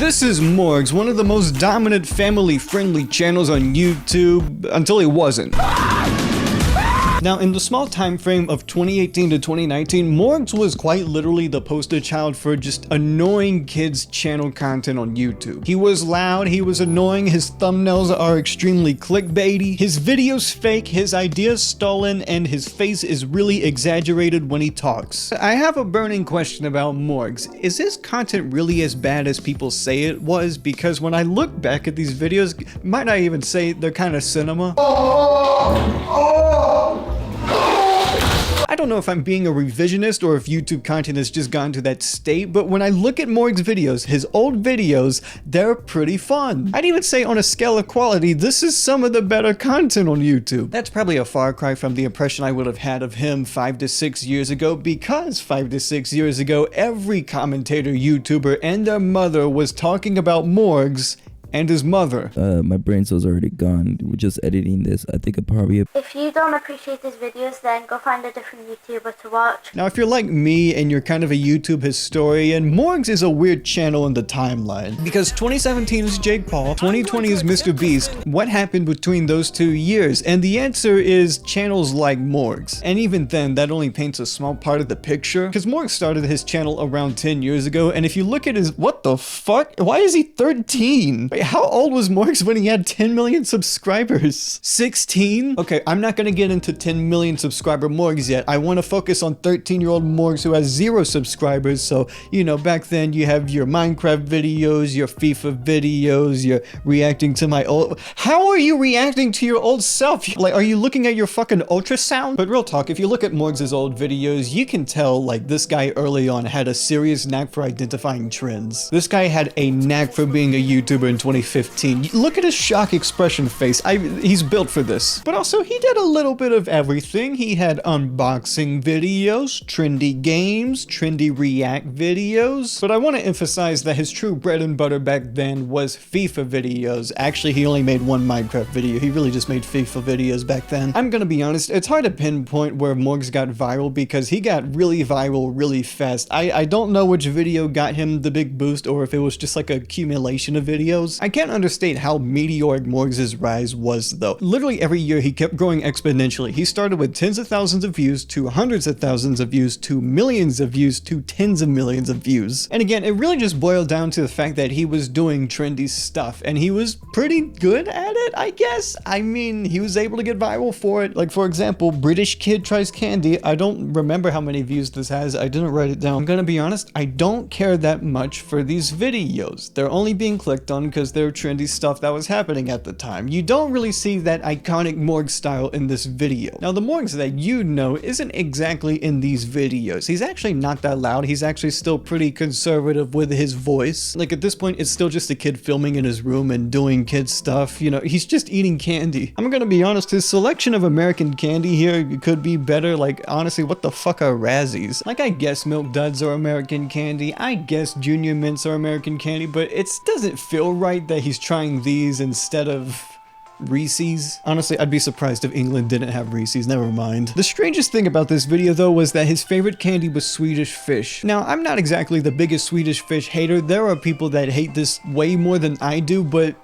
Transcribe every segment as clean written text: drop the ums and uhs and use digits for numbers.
This is Morgz, one of the most dominant family-friendly channels on YouTube, until he wasn't. Now, in the small time frame of 2018 to 2019, Morgz was quite literally the poster child for just annoying kids' channel content on YouTube. He was loud, he was annoying, his thumbnails are extremely clickbaity, his videos fake, his ideas stolen, and his face is really exaggerated when he talks. I have a burning question about Morgz. Is his content really as bad as people say it was? Because when I look back at these videos, might I even say they're kind of cinema? I don't know if I'm being a revisionist or if YouTube content has just gone to that state, but when I look at Morgz videos, his old videos, they're pretty fun. I'd even say on a scale of quality, this is some of the better content on YouTube. That's probably a far cry from the impression I would have had of him 5 to 6 years ago, because 5 to 6 years ago, every commentator, YouTuber, and their mother was talking about Morgz and his mother. My brain cell's already gone. We're just editing this. I think If you don't appreciate his videos, then go find a different YouTuber to watch. Now, if you're like me and you're kind of a YouTube historian, Morgz is a weird channel in the timeline. Because 2017 is Jake Paul, 2020 is Mr. Beast. What happened between those 2 years? And the answer is channels like Morgz. And even then, that only paints a small part of the picture. Because Morgz started his channel around 10 years ago, and if you look at his, what the fuck? Why is he 13? Wait, how old was Morgz when he had 10 million subscribers? 16? Okay, I'm not gonna get into 10 million subscriber Morgz yet. I want to focus on 13-year-old Morgz who has 0 subscribers. So, you know, back then you have your Minecraft videos, your FIFA videos, you're reacting to my old... How are you reacting to your old self? Like, are you looking at your fucking ultrasound? But real talk, if you look at Morgz's old videos, you can tell, like, this guy early on had a serious knack for identifying trends. This guy had a knack for being a YouTuber in 2015. Look at his shock expression face. He's built for this. But also, he did a little bit of everything. He had unboxing videos, trendy games, trendy react videos. But I want to emphasize that his true bread and butter back then was FIFA videos. Actually, he only made one Minecraft video. He really just made FIFA videos back then. I'm gonna be honest, it's hard to pinpoint where Morgz got viral because he got really viral really fast. I don't know which video got him the big boost or if it was just like an accumulation of videos. I can't understate how meteoric Morgz's rise was though. Literally every year he kept growing exponentially. He started with tens of thousands of views to hundreds of thousands of views to millions of views to tens of millions of views. And again, it really just boiled down to the fact that he was doing trendy stuff and he was pretty good at it, I guess. I mean, he was able to get viral for it. Like, for example, British Kid Tries Candy. I don't remember how many views this has. I didn't write it down. I'm gonna be honest, I don't care that much for these videos. They're only being clicked on because they're trendy stuff that was happening at the time. You don't really see that iconic Morgz style in this video. Now, the Morgz that you know isn't exactly in these videos. He's actually not that loud. He's actually still pretty conservative with his voice. Like, at this point, it's still just a kid filming in his room and doing kid stuff. You know, he's just eating candy. I'm gonna be honest, his selection of American candy here could be better. Like, honestly, what the fuck are Razzies? Like, I guess Milk Duds are American candy. I guess Junior Mints are American candy, but it doesn't feel right that he's trying these instead of Reese's. Honestly, I'd be surprised if England didn't have Reese's, never mind. The strangest thing about this video though was that his favorite candy was Swedish Fish. Now, I'm not exactly the biggest Swedish Fish hater. There are people that hate this way more than I do, but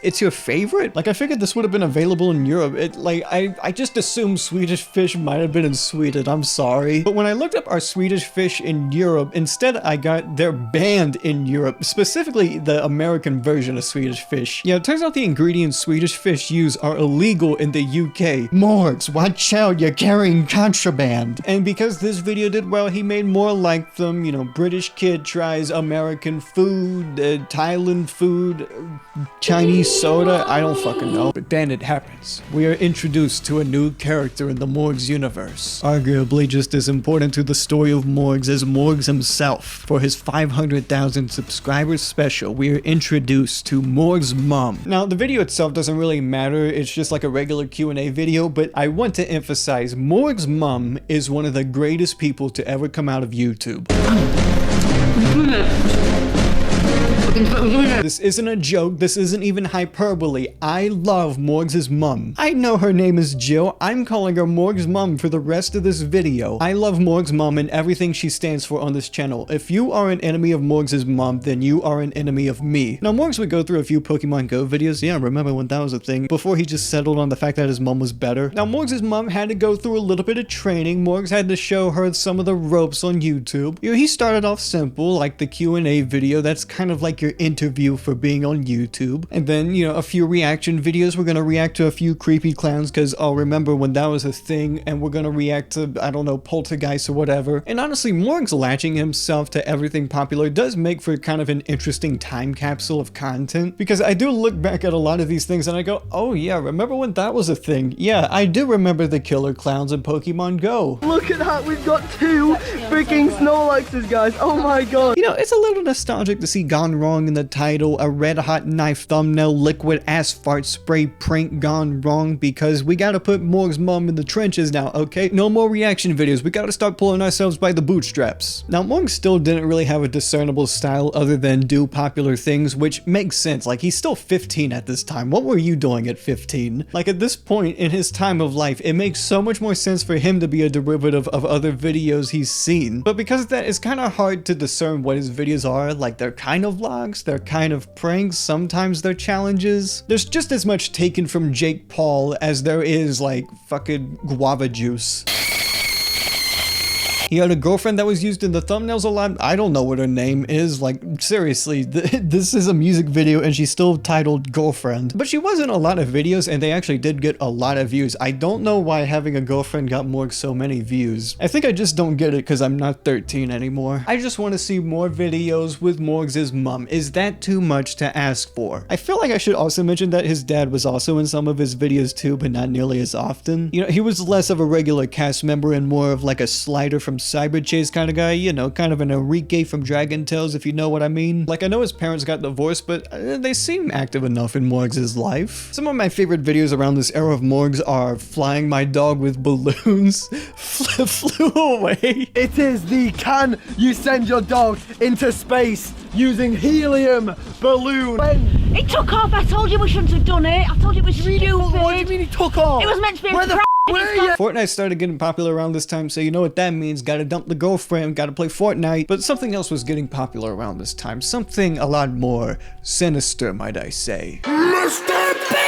it's your favorite? Like, I figured this would have been available in Europe. I just assumed Swedish Fish might have been in Sweden. I'm sorry. But when I looked up our Swedish Fish in Europe, instead I got they're banned in Europe, specifically the American version of Swedish Fish. Yeah, it turns out the ingredients Swedish Fish use are illegal in the UK. Morgz, watch out, you're carrying contraband. And because this video did well, he made more like them. You know, British Kid Tries American Food, Thailand food, Chinese soda, I don't fucking know. But then it happens. We are introduced to a new character in the Morgz universe. Arguably just as important to the story of Morgz as Morgz himself. For his 500,000 subscribers special, we are introduced to Morgz' mom. Now, the video itself doesn't really matter. It's just like a regular Q&A video, but I want to emphasize Morgz' mom is one of the greatest people to ever come out of YouTube. This isn't a joke, this isn't even hyperbole. I love Morgz' mum. I know her name is Jill, I'm calling her Morgz' mum for the rest of this video. I love Morgz' mum and everything she stands for on this channel. If you are an enemy of Morgz' mum, then you are an enemy of me. Now Morgz would go through a few Pokemon Go videos, yeah, remember when that was a thing, before he just settled on the fact that his mum was better. Now Morgz' mum had to go through a little bit of training. Morgz had to show her some of the ropes on YouTube. You know, he started off simple, like the Q&A video, that's kind of like your interview for being on YouTube. And then, you know, a few reaction videos. We're gonna react to a few creepy clowns, because I'll remember when that was a thing, and we're gonna react to, I don't know, poltergeists or whatever. And honestly, Morgz latching himself to everything popular does make for kind of an interesting time capsule of content, because I do look back at a lot of these things and I go, oh yeah, remember when that was a thing? Yeah, I do remember the killer clowns in Pokemon Go. Look at that, we've got 2 freaking Snorlaxes, guys. Oh my god. You know, it's a little nostalgic to see Gone Wrong in the title, a red hot knife thumbnail, liquid ass fart spray prank gone wrong, because we gotta put Morgz' mum in the trenches now, okay? No more reaction videos, we gotta start pulling ourselves by the bootstraps. Now Morgz still didn't really have a discernible style other than do popular things, which makes sense. Like, he's still 15 at this time. What were you doing at 15? Like, at this point in his time of life, it makes so much more sense for him to be a derivative of other videos he's seen. But because of that, it's kind of hard to discern what his videos are. Like, they're kind of vlogs, they're kind of pranks, sometimes they're challenges. There's just as much taken from Jake Paul as there is, like, fucking guava juice. He had a girlfriend that was used in the thumbnails a lot. I don't know what her name is. Like, seriously, this is a music video and she's still titled Girlfriend. But she was in a lot of videos and they actually did get a lot of views. I don't know why having a girlfriend got Morgz so many views. I think I just don't get it because I'm not 13 anymore. I just want to see more videos with Morgz' mum. Is that too much to ask for? I feel like I should also mention that his dad was also in some of his videos too, but not nearly as often. You know, he was less of a regular cast member and more of like a slider from Cyber Chase kind of guy, you know, kind of an Enrique from Dragon Tales, if you know what I mean. Like, I know his parents got divorced, but they seem active enough in Morgz' life. Some of my favorite videos around this era of Morgz are flying my dog with balloons, flew away. It is the can you send your dog into space using helium balloon. It took off. I told you we shouldn't have done it. I told you it was stupid. What do you mean he took off? It was meant to be a Where the where are you? Fortnite started getting popular around this time, so you know what that means. Gotta dump the girlfriend, gotta play Fortnite. But something else was getting popular around this time. Something a lot more sinister, might I say. Mr. Beast!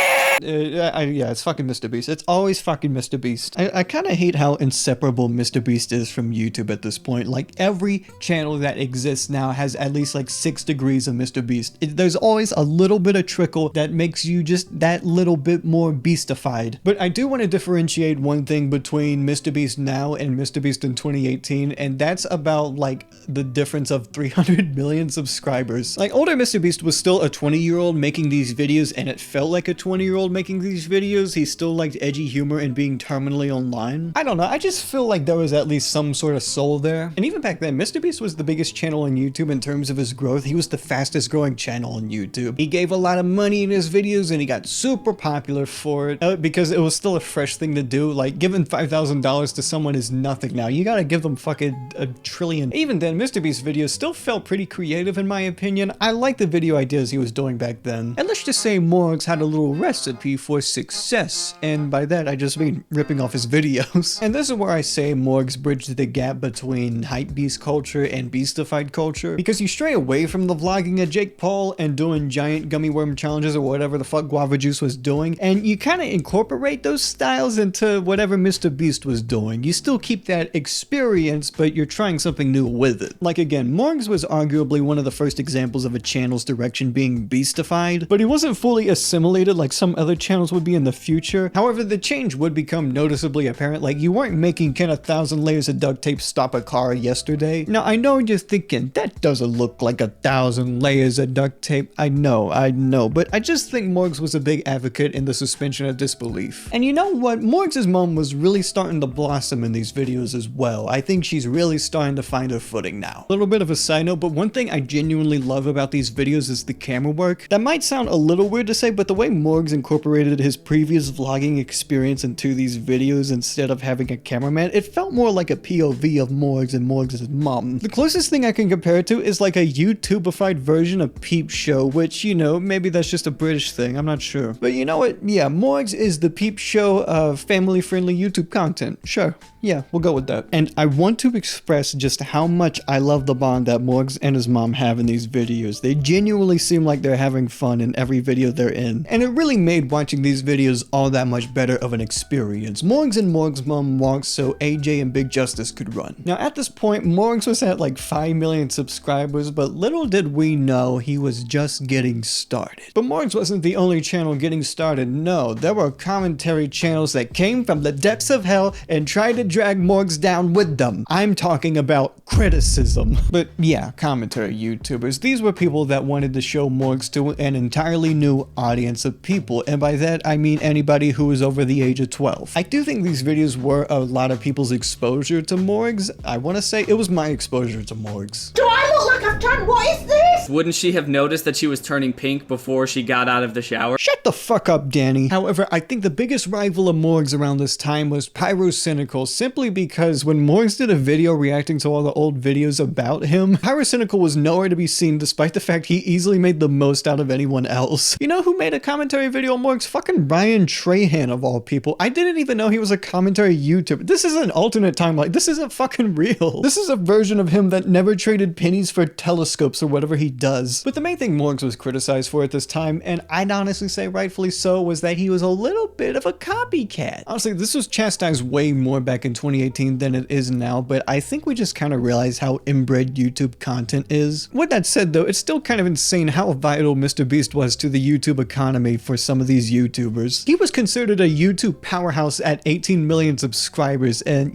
Yeah, it's fucking Mr. Beast. It's always fucking Mr. Beast. I kind of hate how inseparable Mr. Beast is from YouTube at this point. Like, every channel that exists now has at least like 6 degrees of Mr. Beast. There's always a little bit of trickle that makes you just that little bit more beastified. But I do want to differentiate one thing between Mr. Beast now and Mr. Beast in 2018, and that's about like the difference of 300 million subscribers. Like, older Mr. Beast was still a 20-year-old making these videos, and it felt like a 20-year-old making these videos. He still liked edgy humor and being terminally online. I don't know, I just feel like there was at least some sort of soul there. And even back then, Mr. Beast was the biggest channel on YouTube in terms of his growth. He was the fastest growing channel on YouTube. He gave a lot of money in his videos and he got super popular for it because it was still a fresh thing to do. Like, giving $5,000 to someone is nothing now. You gotta give them fucking a trillion. Even then, Mr. Beast's videos still felt pretty creative in my opinion. I like the video ideas he was doing back then. And let's just say Morgz had a little recipe for success, and by that I just mean ripping off his videos. And this is where I say Morgz bridged the gap between hypebeast culture and beastified culture, because you stray away from the vlogging of Jake Paul and doing giant gummy worm challenges or whatever the fuck Guava Juice was doing, and you kind of incorporate those styles into whatever Mr. Beast was doing. You still keep that experience, but you're trying something new with it. Like, again, Morgz was arguably one of the first examples of a channel's direction being beastified, but he wasn't fully assimilated like some other channels would be in the future. However, the change would become noticeably apparent. Like, you weren't making can 1,000 layers of duct tape stop a car yesterday. Now, I know you're thinking, that doesn't look like 1,000 layers of duct tape. I know, but I just think Morgz was a big advocate in the suspension of disbelief. And you know what? Morgz' mom was really starting to blossom in these videos as well. I think she's really starting to find her footing now. A little bit of a side note, but one thing I genuinely love about these videos is the camera work. That might sound a little weird to say, but the way Morgz incorporates incorporated his previous vlogging experience into these videos instead of having a cameraman, it felt more like a POV of Morgz and Morgz' mom. The closest thing I can compare it to is like a YouTubified version of Peep Show, which, you know, maybe that's just a British thing, I'm not sure. But you know what? Yeah, Morgz is the Peep Show of family-friendly YouTube content. Sure. Yeah, we'll go with that. And I want to express just how much I love the bond that Morgz and his mom have in these videos. They genuinely seem like they're having fun in every video they're in. And it really made watching these videos all that much better of an experience. Morgz and Morgz' mom walked so AJ and Big Justice could run. Now at this point, Morgz was at like 5 million subscribers, but little did we know he was just getting started. But Morgz wasn't the only channel getting started. No, there were commentary channels that came from the depths of hell and tried to drag Morgz down with them. I'm talking about criticism. But yeah, commentary YouTubers. These were people that wanted to show Morgz to an entirely new audience of people, and by that I mean anybody who was over the age of 12. I do think these videos were a lot of people's exposure to Morgz. I want to say it was my exposure to Morgz. Do I look like I've done? What is this? Wouldn't she have noticed that she was turning pink before she got out of the shower? Shut the fuck up, Danny. However, I think the biggest rival of Morgz around this time was Pyrocynical, simply because when Morgz did a video reacting to all the old videos about him, Pyrocynical was nowhere to be seen despite the fact he easily made the most out of anyone else. You know who made a commentary video on Morgz? Fucking Ryan Trahan of all people. I didn't even know he was a commentary YouTuber. This is an alternate timeline. This isn't fucking real. This is a version of him that never traded pennies for telescopes or whatever he does. But the main thing Morgz was criticized for at this time, and I'd honestly say rightfully so, was that he was a little bit of a copycat. Honestly, this was chastised way more back in 2018 than it is now, but I think we just kind of realized how inbred YouTube content is. With that said though, it's still kind of insane how vital MrBeast was to the YouTube economy for some of these YouTubers. He was considered a YouTube powerhouse at 18 million subscribers, and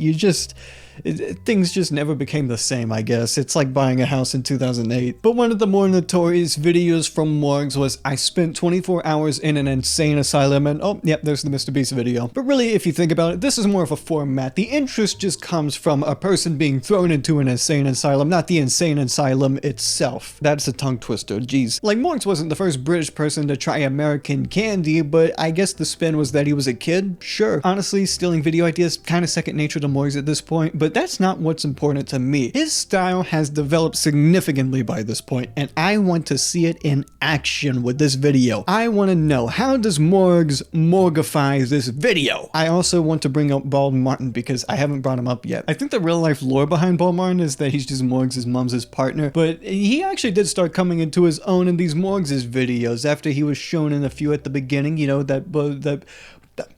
things just never became the same, I guess. It's like buying a house in 2008. But one of the more notorious videos from Morgz was, I spent 24 hours in an insane asylum, and oh, yep, there's the MrBeast video. But really, if you think about it, this is more of a format. The interest just comes from a person being thrown into an insane asylum, not the insane asylum itself. That's a tongue twister, jeez. Like, Morgz wasn't the first British person to try American candy, but I guess the spin was that he was a kid? Sure. Honestly, stealing video ideas kind of second nature to Morgz at this point, but that's not what's important to me. His style has developed significantly by this point, and I want to see it in action with this video. I want to know, how does Morgz Morgify this video? I also want to bring up Bald Martin because I haven't brought him up yet. I think the real life lore behind Bald Martin is that he's just Morgz' mom's partner, but he actually did start coming into his own in these Morgz' videos after he was shown in a few at the beginning, you know,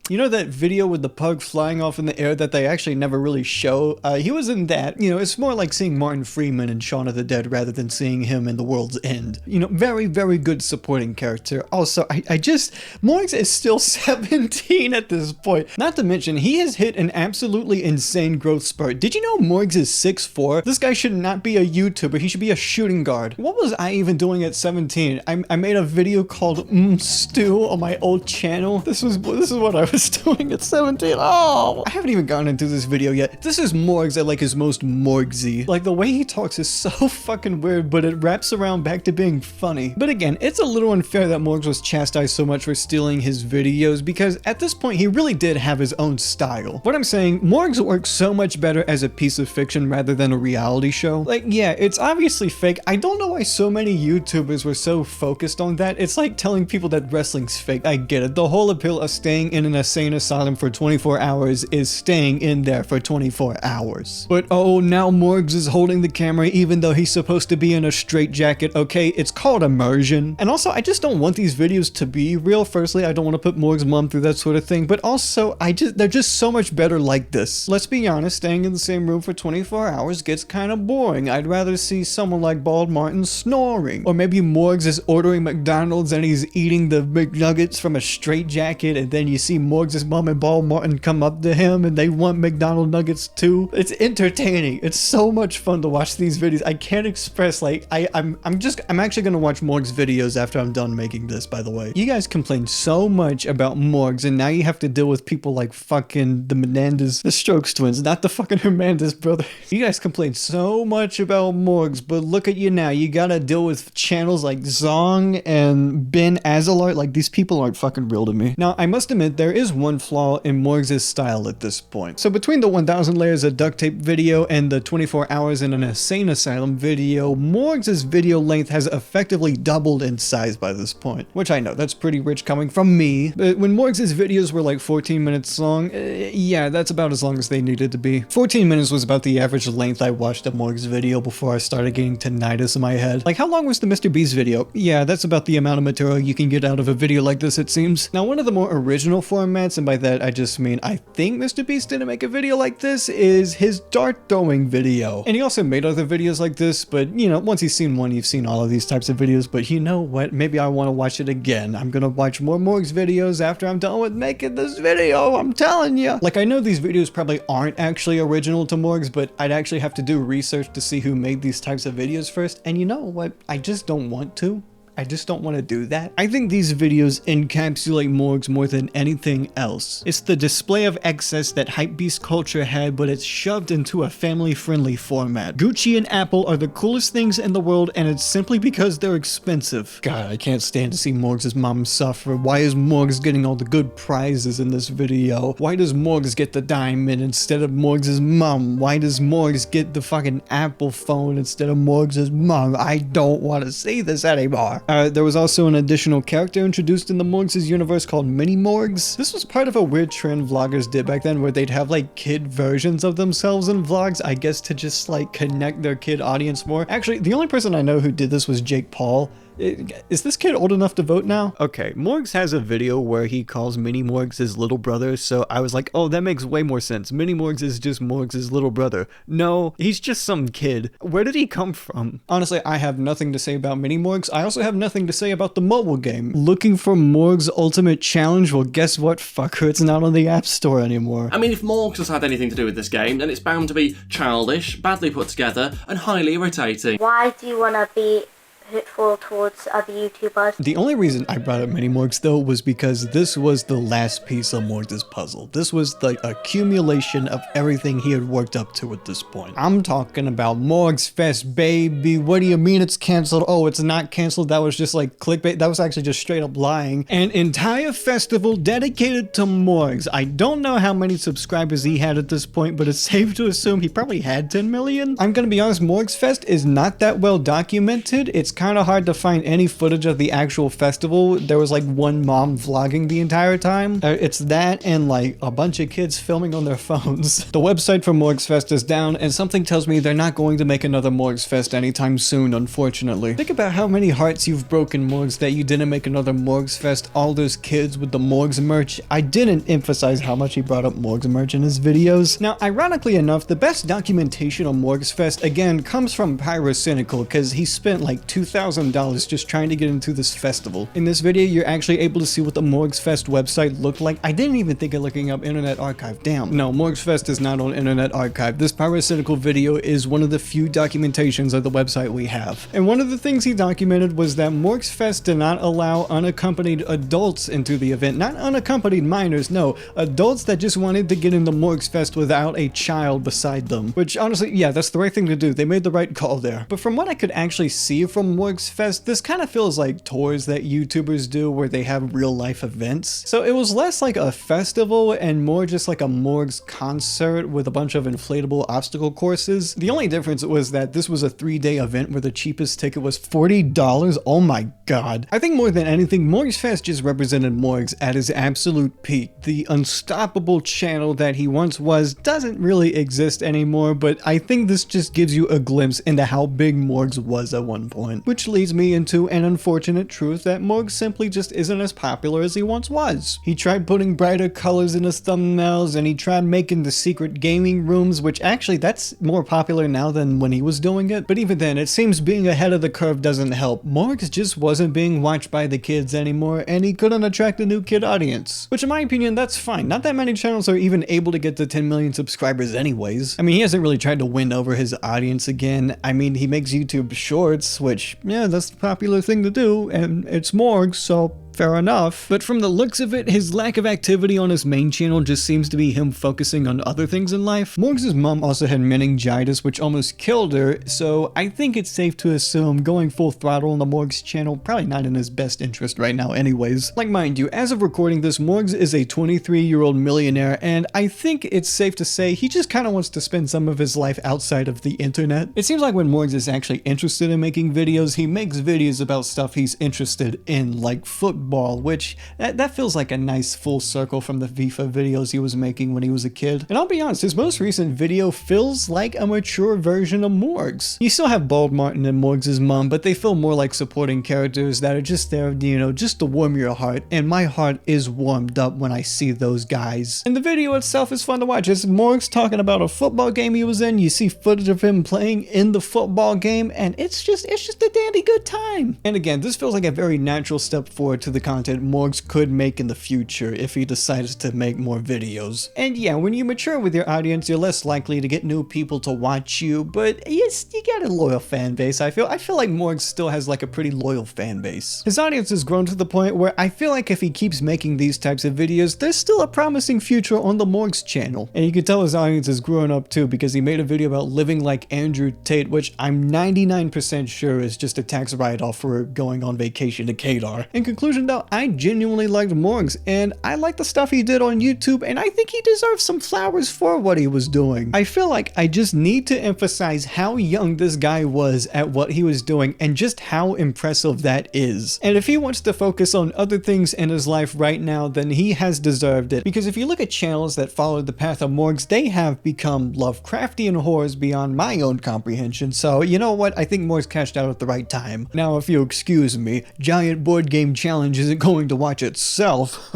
you know that video with the pug flying off in the air that they actually never really show? He was in that. You know, it's more like seeing Martin Freeman in Shaun of the Dead rather than seeing him in The World's End. You know, very, very good supporting character. Also, Morgz is still 17 at this point. Not to mention, he has hit an absolutely insane growth spurt. Did you know Morgz is 6'4"? This guy should not be a YouTuber. He should be a shooting guard. What was I even doing at 17? I made a video called Stew on my old channel. This is what I was doing at 17. Oh, I haven't even gotten into this video yet. This is Morgz at like his most Morgzy. Like, the way he talks is so fucking weird, but it wraps around back to being funny. But again, it's a little unfair that Morgz was chastised so much for stealing his videos, because at this point he really did have his own style. What I'm saying, Morgz works so much better as a piece of fiction rather than a reality show. Like, yeah, it's obviously fake. I don't know why so many YouTubers were so focused on that. It's like telling people that wrestling's fake. I get it. The whole appeal of staying in an insane asylum for 24 hours is staying in there for 24 hours. But oh, now Morgz is holding the camera even though he's supposed to be in a straitjacket. Okay, it's called immersion. And also, I just don't want these videos to be real. Firstly, I don't want to put Morgz' mom through that sort of thing, but also they're just so much better like this. Let's be honest, staying in the same room for 24 hours gets kind of boring. I'd rather see someone like Bald Martin snoring, or maybe Morgz is ordering McDonald's and he's eating the McNuggets from a straitjacket, and then you see see Morgz' mom and Ball Martin come up to him and they want McDonald's nuggets too. It's entertaining. It's so much fun to watch these videos. I can't express, like, I'm actually gonna watch Morgz videos after I'm done making this, by the way. You guys complain so much about Morgz, and now you have to deal with people like fucking the Menendez, the Strokes twins, not the fucking Hernandez brothers. You guys complain so much about Morgz, but look at you now. You gotta deal with channels like Zong and Ben Azalart. Like, these people aren't fucking real to me. Now, I must admit, there is one flaw in Morgz' style at this point. So between the 1000 layers of duct tape video and the 24 hours in an insane asylum video, Morgz' video length has effectively doubled in size by this point. Which I know, that's pretty rich coming from me. But when Morgz' videos were like 14 minutes long, yeah, that's about as long as they needed to be. 14 minutes was about the average length I watched a Morgz video before I started getting tinnitus in my head. Like, how long was the Mr. Beast video? Yeah, that's about the amount of material you can get out of a video like this, it seems. Now, one of the more original formats, and by that I just mean I think Mr. Beast didn't make a video like this, is his dart throwing video. And he also made other videos like this, but you know, once you've seen one, you've seen all of these types of videos. But you know what? Maybe I want to watch it again. I'm gonna watch more Morgz videos after I'm done with making this video, I'm telling you. Like, I know these videos probably aren't actually original to Morgz, but I'd actually have to do research to see who made these types of videos first. And you know what? I just don't want to. I just don't want to do that. I think these videos encapsulate Morgz more than anything else. It's the display of excess that hypebeast culture had, but it's shoved into a family-friendly format. Gucci and Apple are the coolest things in the world, and it's simply because they're expensive. God, I can't stand to see Morgz' mom suffer. Why is Morgz getting all the good prizes in this video? Why does Morgz get the diamond instead of Morgz' mom? Why does Morgz get the fucking Apple phone instead of Morgz' mom? I don't want to see this anymore. There was also an additional character introduced in the Morgz' universe called Mini Morgz. This was part of a weird trend vloggers did back then where they'd have like kid versions of themselves in vlogs, I guess to just like connect their kid audience more. Actually, the only person I know who did this was Jake Paul. Is this kid old enough to vote now? Okay, Morgz has a video where he calls Mini Morgz his little brother, so I was like, oh, that makes way more sense. Mini Morgz is just Morgz' little brother. No, he's just some kid. Where did he come from? Honestly, I have nothing to say about Mini Morgz. I also have nothing to say about the mobile game. Looking for Morgz Ultimate Challenge? Well, guess what, fucker? It's not on the App Store anymore. I mean, if Morgz has had anything to do with this game, then it's bound to be childish, badly put together, and highly irritating. Why do you want to be hurtful towards other YouTubers? The only reason I brought up Mini Morgz though was because this was the last piece of Morgz' puzzle. This was the accumulation of everything he had worked up to at this point. I'm talking about Morgz Fest, baby. What do you mean it's canceled? Oh, it's not canceled. That was just like clickbait. That was actually just straight up lying. An entire festival dedicated to Morgz. I don't know how many subscribers he had at this point, but it's safe to assume he probably had 10 million. I'm gonna be honest, Morgz Fest is not that well documented. It's kind of hard to find any footage of the actual festival. There was like one mom vlogging the entire time. It's that and like a bunch of kids filming on their phones. The website for Morgz Fest is down, and something tells me they're not going to make another Morgz Fest anytime soon, unfortunately. Think about how many hearts you've broken, Morgz, that you didn't make another Morgz Fest. All those kids with the Morgz merch. I didn't emphasize how much he brought up Morgz merch in his videos. Now, ironically enough, the best documentation on Morgz Fest, again, comes from Pyrocynical, because he spent like $2,000 just trying to get into this festival. In this video, you're actually able to see what the Morgz Fest website looked like. I didn't even think of looking up Internet Archive. Damn. No, Morgz Fest is not on Internet Archive. This Pyrocynical video is one of the few documentations of the website we have. And one of the things he documented was that Morgz Fest did not allow unaccompanied adults into the event. Not unaccompanied minors, no. Adults that just wanted to get into Morgz Fest without a child beside them. Which honestly, yeah, that's the right thing to do. They made the right call there. But from what I could actually see from Morgz Fest, this kind of feels like tours that YouTubers do where they have real life events. So it was less like a festival and more just like a Morgz concert with a bunch of inflatable obstacle courses. The only difference was that this was a 3-day event where the cheapest ticket was $40. Oh my god. I think more than anything, Morgz Fest just represented Morgz at his absolute peak. The unstoppable channel that he once was doesn't really exist anymore, but I think this just gives you a glimpse into how big Morgz was at one point. internet. Which leads me into an unfortunate truth that Morgz simply just isn't as popular as he once was. He tried putting brighter colors in his thumbnails, and he tried making the secret gaming rooms, which actually that's more popular now than when he was doing it. But even then, it seems being ahead of the curve doesn't help. Morgz just wasn't being watched by the kids anymore, and he couldn't attract a new kid audience. Which in my opinion, that's fine. Not that many channels are even able to get to 10 million subscribers anyways. I mean, he hasn't really tried to win over his audience again. I mean, he makes YouTube shorts, which, yeah, that's the popular thing to do, and it's Morgz, so fair enough. But from the looks of it, his lack of activity on his main channel just seems to be him focusing on other things in life. Morgz' mom also had meningitis, which almost killed her, so I think it's safe to assume going full throttle on the Morgz channel probably not in his best interest right now anyways. Like, mind you, as of recording this, Morgz is a 23-year-old millionaire, and I think it's safe to say he just kind of wants to spend some of his life outside of the internet. It seems like when Morgz is actually interested in making videos, he makes videos about stuff he's interested in, like football, which that feels like a nice full circle from the FIFA videos he was making when he was a kid. And I'll be honest, his most recent video feels like a mature version of Morgz. You still have Bald Martin and Morgz' mom, but they feel more like supporting characters that are just there, you know, just to warm your heart. And my heart is warmed up when I see those guys. And the video itself is fun to watch. It's Morgz talking about a football game he was in. You see footage of him playing in the football game, and it's just a dandy good time. And again, this feels like a very natural step forward to the content Morgz could make in the future if he decides to make more videos. And yeah, when you mature with your audience, you're less likely to get new people to watch you, but yes, you got a loyal fan base. I feel like Morgz still has like a pretty loyal fan base. His audience has grown to the point where I feel like if he keeps making these types of videos, there's still a promising future on the Morgz channel. And you can tell his audience is growing up too, because he made a video about living like Andrew Tate, which I'm 99% sure is just a tax write-off for going on vacation to Kadar. In conclusion though, I genuinely liked Morgz, and I like the stuff he did on YouTube, and I think he deserves some flowers for what he was doing. I feel like I just need to emphasize how young this guy was at what he was doing, and just how impressive that is. And if he wants to focus on other things in his life right now, then he has deserved it. Because if you look at channels that followed the path of Morgz, they have become Lovecraftian horrors beyond my own comprehension. So you know what? I think Morgz cashed out at the right time. Now, if you'll excuse me, Giant Board Game Challenge isn't going to watch itself.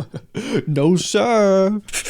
No, sir.